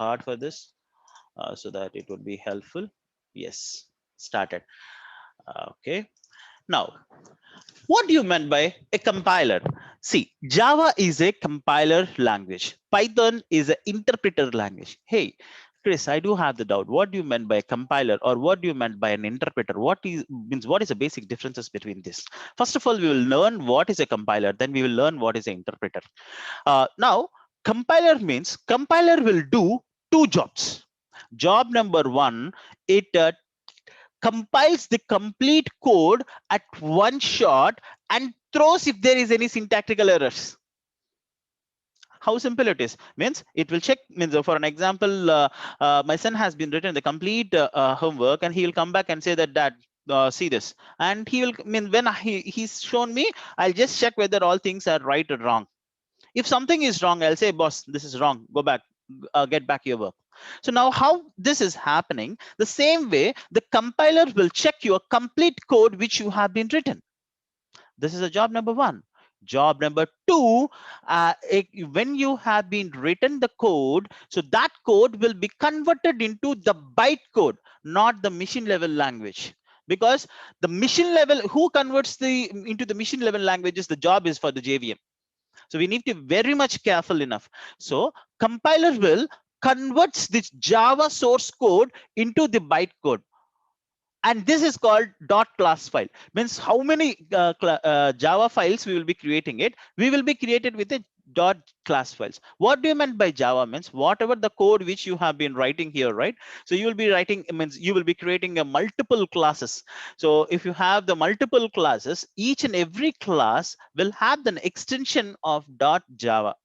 card for this so that it would be helpful. Yes, started. Okay. Now, what do you mean by a compiler? See, Java is a compiler language. Python is an interpreter language. Hey, Chris, I do have the doubt. What do you mean by a compiler, or what do you mean by an interpreter? What is the basic differences between this? First of all, we will learn what is a compiler. Then we will learn what is an interpreter. Now, compiler means compiler will do two jobs. Job number one, it compiles the complete code at one shot and throws if there is any syntactical errors. How simple it is, means it will check, means for an example, my son has been written the complete homework, and he will come back and say that dad, see this, and he will, mean when he's shown me, I'll just check whether all things are right or wrong. If something is wrong, I'll say, boss, this is wrong, go back, get back your work. So now how this is happening, the same way the compiler will check your complete code which you have been written. This is a job number one. Job number two, when you have been written the code, so that code will be converted into the bytecode, not the machine level language. Because the machine level, who converts the into the machine level languages, the job is for the JVM. So we need to be very much careful enough. So compiler will converts this Java source code into the bytecode, and this is called dot class file. Means how many Java files we will be creating it, we will be created with a dot class files. What do you mean by Java? Means whatever the code which you have been writing here, right? So you will be writing, means you will be creating a multiple classes. So if you have the multiple classes, each and every class will have an extension of dot Java.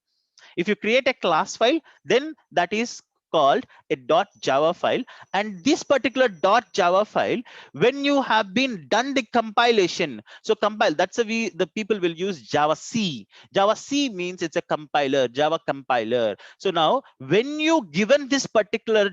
If you create a class file, then that is called a .java file. And this particular .java file, when you have been done the compilation, so compile, that's the people will use Java C. Java C means it's a compiler, Java compiler. So now when you given this particular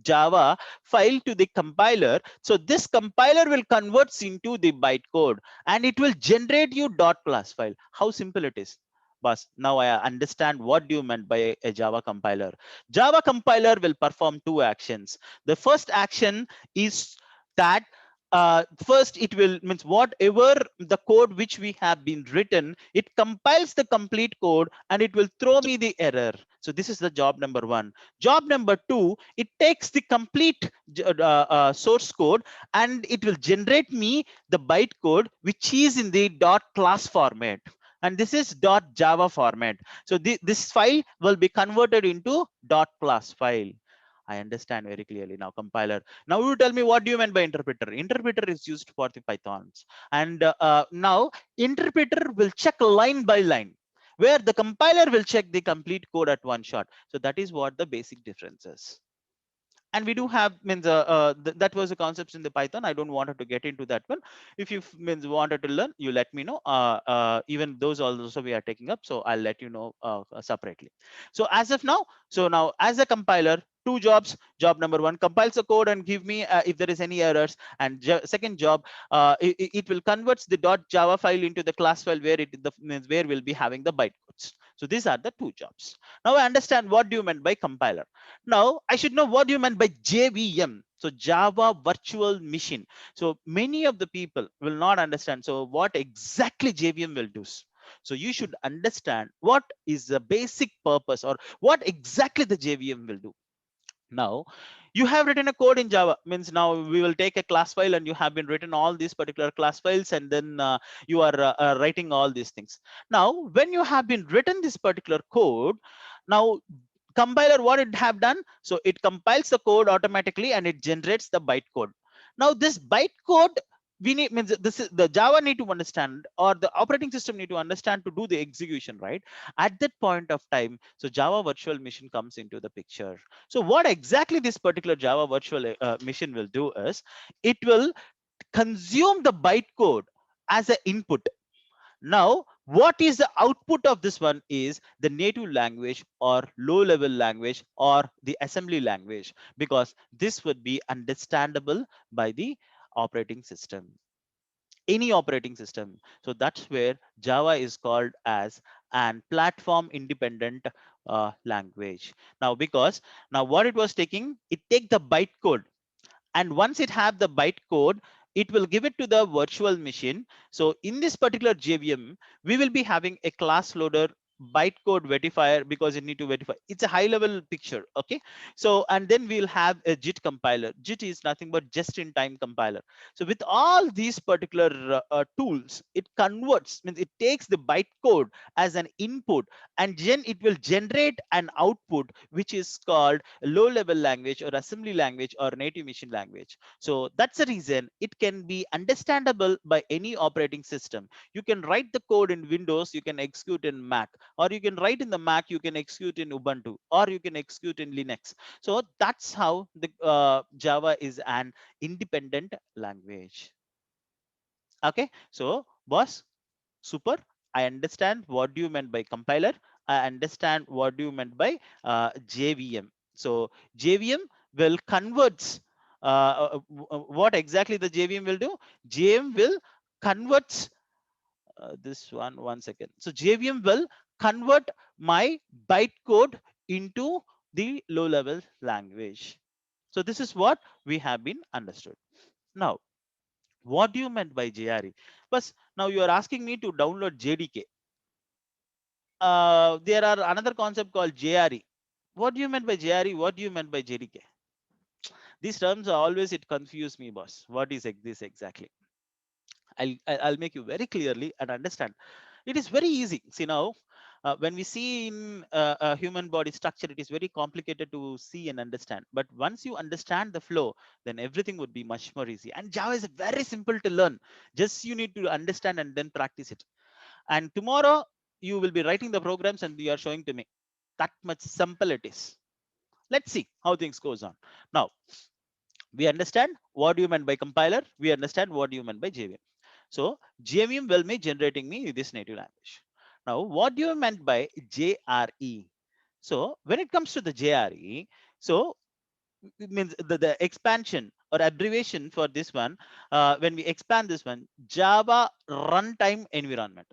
.java file to the compiler, so this compiler will converts into the bytecode, and it will generate you .class file. How simple it is. But now I understand what do you meant by a Java compiler. Java compiler will perform two actions. The first action is that first it will, means whatever the code which we have been written, it compiles the complete code and it will throw me the error. So this is the job number one. Job number two, it takes the complete source code and it will generate me the bytecode which is in the dot class format, and this is dot Java format. So this file will be converted into dot class file. I understand very clearly now. Compiler. Now you tell me, what do you mean by interpreter? Interpreter is used for the Pythons, and now interpreter will check line by line, where the compiler will check the complete code at one shot. So that is what the basic difference is. And we do have, means that was a concepts in the Python. I don't want to get into that one. If you means wanted to learn, you let me know. Even those also we are taking up, so I'll let you know separately. So as of now, so now as a compiler, two jobs. Job number one, compiles the code and give me if there is any errors, and second job, it will converts the .java file into the class file where it the means where we'll be having the bytecodes. So these are the two jobs. Now I understand what do you meant by compiler. Now I should know what you meant by JVM. So Java Virtual Machine. So many of the people will not understand. So what exactly JVM will do? So you should understand what is the basic purpose, or what exactly the JVM will do. Now you have written a code in Java, means now we will take a class file and you have been written all these particular class files, and then you are writing all these things. Now when you have been written this particular code, now compiler what it have done, so it compiles the code automatically and it generates the bytecode. Now this bytecode, we need, means this is the Java need to understand, or the operating system need to understand to do the execution, right? At that point of time, so Java virtual machine comes into the picture. So what exactly this particular Java virtual machine will do is, it will consume the bytecode as an input. Now what is the output of this one is the native language or low level language or the assembly language, because this would be understandable by the operating system, any operating system. So that's where Java is called as an platform independent language. Now, because now what it was taking, it take the byte code, and once it have the byte code, it will give it to the virtual machine. So in this particular JVM, we will be having a class loader bytecode verifier, because it need to verify. It's a high level picture. Okay. So, and then we'll have a JIT compiler. JIT is nothing but just in time compiler. So with all these particular tools, it converts, means it takes the bytecode as an input, and then it will generate an output which is called low level language or assembly language or native machine language. So that's the reason it can be understandable by any operating system. You can write the code in Windows, you can execute in Mac, or you can write in the Mac, you can execute in Ubuntu, or you can execute in Linux. So that's how the Java is an independent language. Okay, so boss, super. I understand what you meant by compiler. I understand what you meant by JVM. So JVM will converts what exactly the JVM will do. JVM will converts this one second. So JVM will convert my bytecode into the low level language. So this is what we have been understood. Now, what do you meant by JRE? But now you are asking me to download JDK. There are another concept called JRE. What do you meant by JRE? What do you meant by JDK? These terms are always, it confuse me, boss. What is this exactly? I'll make you very clearly and understand. It is very easy. See now, when we see in a human body structure, it is very complicated to see and understand. But once you understand the flow, then everything would be much more easy. And Java is very simple to learn. Just you need to understand and then practice it. And tomorrow you will be writing the programs and you are showing to me. That much simple it is. Let's see how things goes on. Now, we understand what you meant by compiler. We understand what you meant by JVM. So JVM will be generating me this native language. Now, what do you meant by JRE? So when it comes to the JRE, so it means the expansion or abbreviation for this one, when we expand this one, Java runtime environment.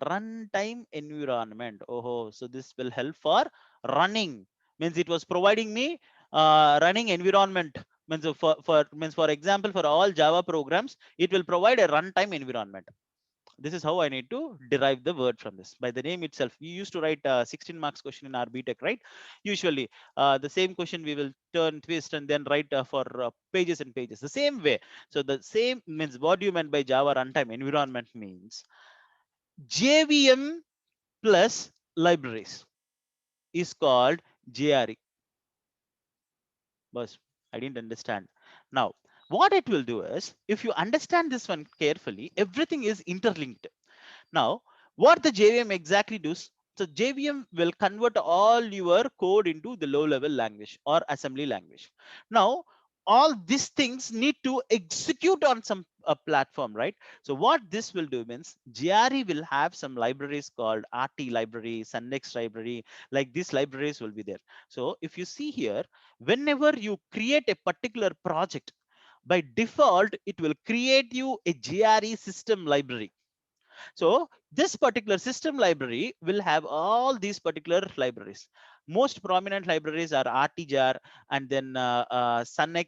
Runtime environment. Oh, so this will help for running. Means it was providing me running environment. Means for example, for all Java programs, it will provide a runtime environment. This is how I need to derive the word from this. By the name itself, we used to write 16 marks question in our BTech, right? Usually, the same question we will turn, twist, and then write for pages and pages. The same way. So the same means what you meant by Java runtime environment means JVM plus libraries is called JRE. But I didn't understand. Now, what it will do is, if you understand this one carefully, everything is interlinked. Now, what the JVM exactly does, so JVM will convert all your code into the low level language or assembly language. Now, all these things need to execute on some platform, right? So what this will do means JRE will have some libraries called RT library, SunNext library, like these libraries will be there. So if you see here, whenever you create a particular project, by default, it will create you a JRE system library. So this particular system library will have all these particular libraries. Most prominent libraries are RTJAR, and then Sunex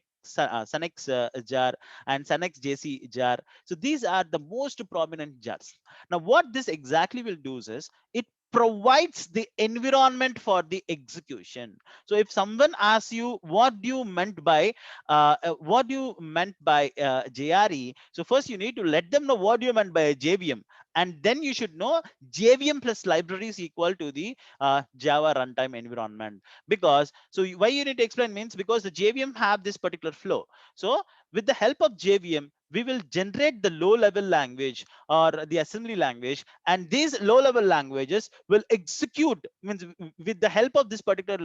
jar and Sunex JC jar. So these are the most prominent jars. Now what this exactly will do is it provides the environment for the execution. So if someone asks you what do you meant by JRE, so first you need to let them know what you meant by JVM, and then you should know JVM plus libraries equal to the Java runtime environment. Because so why you need to explain means because the JVM have this particular flow. So with the help of JVM, we will generate the low level language or the assembly language, and these low level languages will execute, means with the help of this particular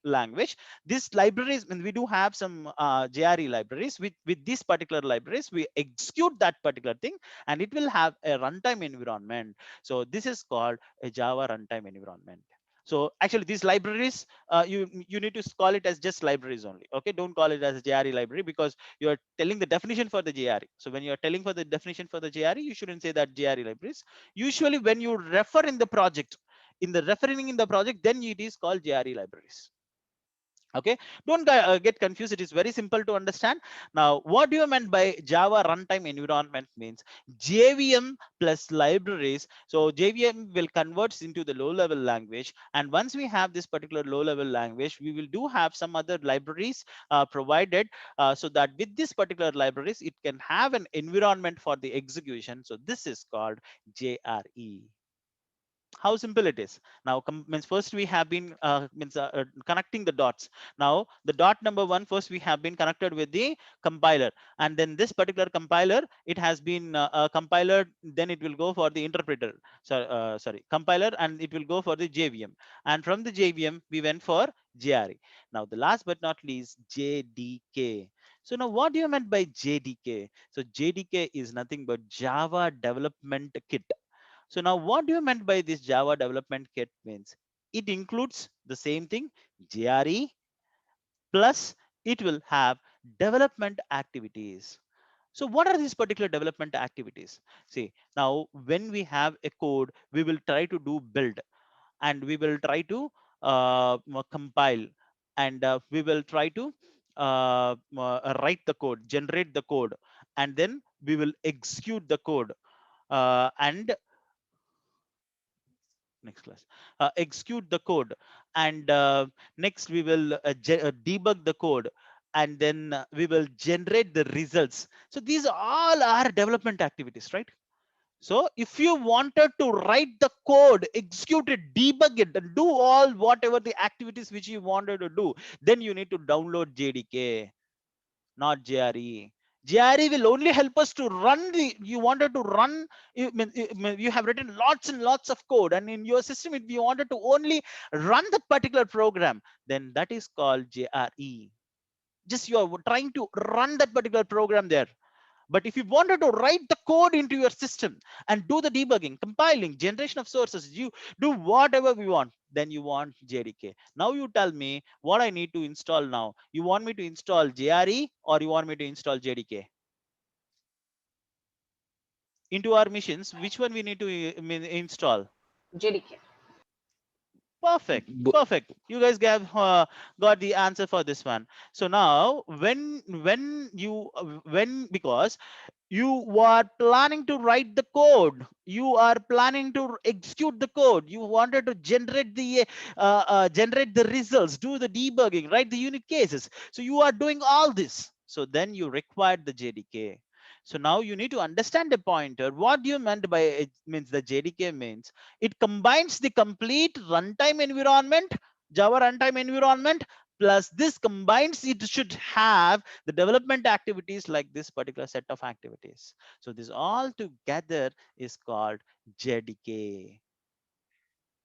language, these libraries, and we do have some JRE libraries. With these particular libraries, we execute that particular thing, and it will have a runtime environment. So this is called a Java runtime environment. So actually these libraries, you need to call it as just libraries only. Okay, don't call it as a JRE library, because you are telling the definition for the JRE. So when you are telling for the definition for the JRE, you shouldn't say that JRE libraries. Usually when you refer in the project, in the referring in the project, then it is called JRE libraries. Okay, don't get confused, it is very simple to understand. Now what do you meant by Java runtime environment means JVM plus libraries. So JVM will converts into the low level language, and once we have this particular low level language, we will do have some other libraries provided, so that with this particular libraries it can have an environment for the execution. So this is called JRE. How simple it is. Now means first we have been connecting the dots. Now the dot number one, first we have been connected with the compiler, and then this particular compiler, it has been compiler, then it will go for the interpreter. So sorry, compiler, and it will go for the JVM, and from the JVM we went for JRE. Now the last but not least, JDK. So now what do you meant by JDK? So JDK is nothing but Java Development Kit. So now what do you meant by this Java development kit means? It includes the same thing, JRE, plus it will have development activities. So what are these particular development activities? See, now when we have a code, we will try to do build, and we will try to compile, and we will try to write the code, generate the code, and then we will execute the code, and next class execute the code, and next we will debug the code, and then we will generate the results. So these all are development activities, right? So if you wanted to write the code, execute it, debug it, and do all whatever the activities which you wanted to do, then you need to download JDK, not JRE. JRE will only help us to run the, you wanted to run, you have written lots and lots of code, and in your system, if you wanted to only run that particular program, then that is called JRE. Just you are trying to run that particular program there. But if you wanted to write the code into your system and do the debugging, compiling, generation of sources, you do whatever we want, then you want JDK. Now you tell me what I need to install now. You want me to install JRE or you want me to install JDK? Into our missions, which one we need to install? JDK. Perfect, perfect. You guys got the answer for this one. So now when because you are planning to write the code, you are planning to execute the code, you wanted to generate the results, do the debugging, write the unit cases, so you are doing all this, so then you required the JDK. So now you need to understand the pointer. What do you meant by it means the JDK means it combines the complete runtime environment, Java runtime environment, plus this combines, it should have the development activities like this particular set of activities. So this all together is called JDK.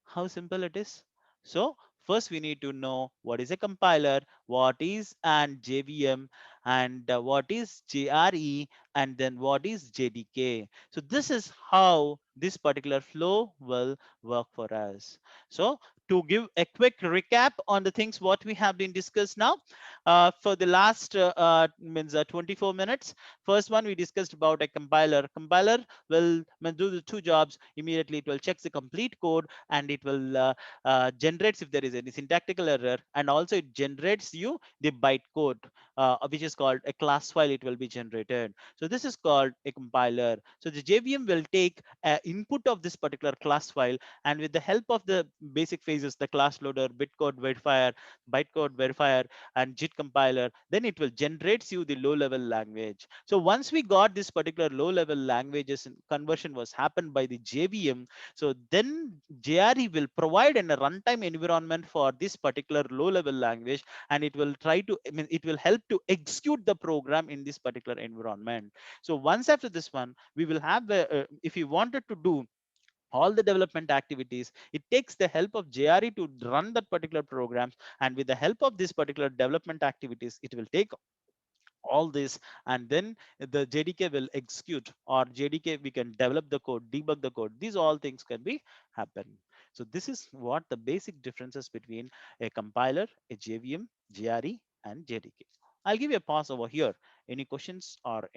How simple it is. So first we need to know what is a compiler, what is an JVM, and what is JRE, and then what is JDK. So this is how this particular flow will work for us. So to give a quick recap on the things what we have been discussed now, for the last 24 minutes. First one we discussed about a compiler. Compiler will do the two jobs immediately. It will check the complete code, and it will generates if there is any syntactical error, and also it generates you the bytecode, which is called a class file. It will be generated. So this is called a compiler. So the JVM will take input of this particular class file, and with the help of the basic phases, the class loader, bitcode verifier, bytecode verifier, and JIT compiler, then it will generates you the low level language. So once we got this particular low level languages, conversion was happened by the JVM, so then JRE will provide a runtime environment for this particular low level language, and it will try to, it will help to execute the program in this particular environment. So once after this one, we will have if you wanted to do all the development activities, it takes the help of JRE to run that particular programs, and with the help of this particular development activities, it will take all this, and then the JDK will execute, or JDK we can develop the code, debug the code. These all things can be happen. So this is what the basic differences between a compiler, a JVM, JRE, and JDK. I'll give you a pause over here. Any questions or